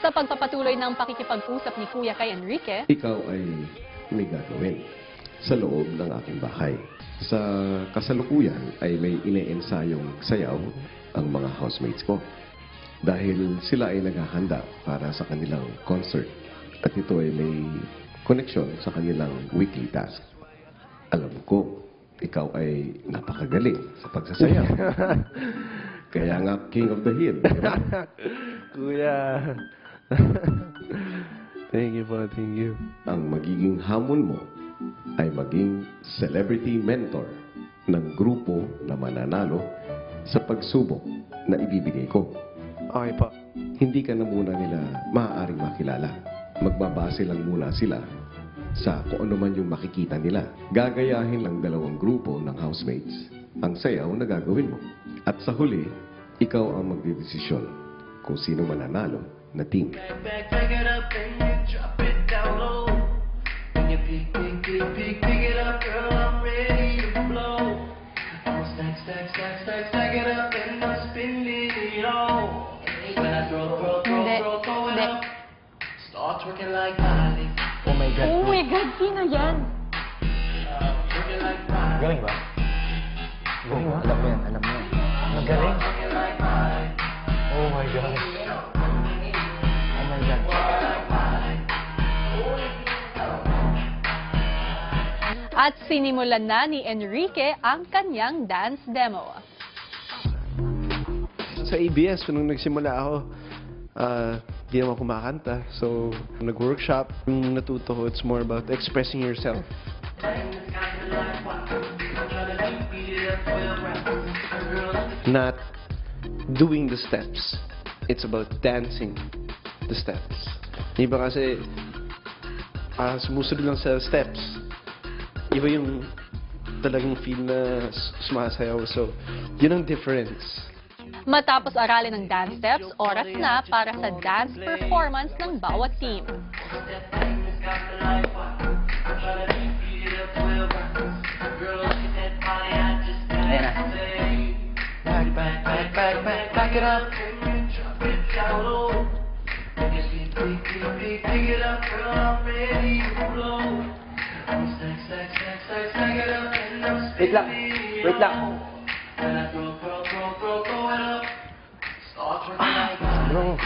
Sa pagpapatuloy ng pakikipag-usap ni Kuya kay Enrique, ikaw ay may gagawin sa loob ng aking bahay. Sa kasalukuyan ay may ine-ensayong sayaw ang mga housemates ko. Dahil sila ay naghahanda para sa kanilang concert. At ito ay may koneksyon sa kanilang weekly task. Alam ko, ikaw ay napakagaling sa pagsasayaw. Kaya nga, King of the Hill. Diba? Kuya. Thank you po, thank you. Ang magiging hamon mo ay maging celebrity mentor ng grupo na mananalo sa pagsubok na ibibigay ko. Okay po. Hindi ka na muna nila maaaring makilala. Magbabase lang muna sila sa kung ano man yung makikita nila. Gagayahin ng dalawang grupo ng housemates ang sayaw na gagawin mo. At sa huli, ikaw ang magdedesisyon kung sino mananalo na team. Back it up and you drop it down low. When you pick it up, girl, I'm ready to blow. I'ma stack it up and I'm spinning it all. When I throw it up, start twerking like Miley. Oh my God. oh my God, sino yan? Twerking like Miley. Galing ba? Galing ba? Alam mo yan, alam mo yan. Magaling. Twerking like Miley. Oh my God. Oh my God. At sinimulan na ni Enrique ang kanyang dance demo. Sa ABS, nung nagsimula ako, di naman kumakanta. So, nag-workshop. Yung natuto ko, it's more about expressing yourself. Not doing the steps. It's about dancing the steps. Iba kasi, sumusunod lang sa steps. Iba yung talagang feel na sumasayaw. So, yun ang difference. Matapos aralin ng dance steps, oras na para sa dance performance ng bawat team. Ayan na. Back it up. Down low. Pick it up, girl, I'm ready to blow. Stack it up and I'm spinning it all. When I throw it up, start twerking like Miley. Bro.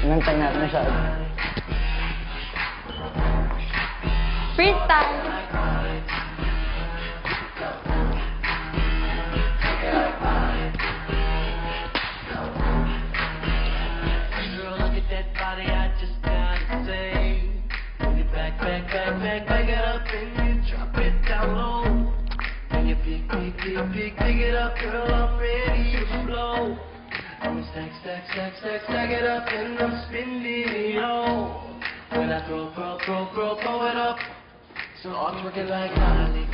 Inantay natin siya. Freestyle! Girl, look at that body, I just gotta say. When you back it up and you drop it down low. When you pick it up, girl, I'm ready to blow. I'ma stack it up and I'm spinning it all. When I throw it up, so I'm twerking like Miley.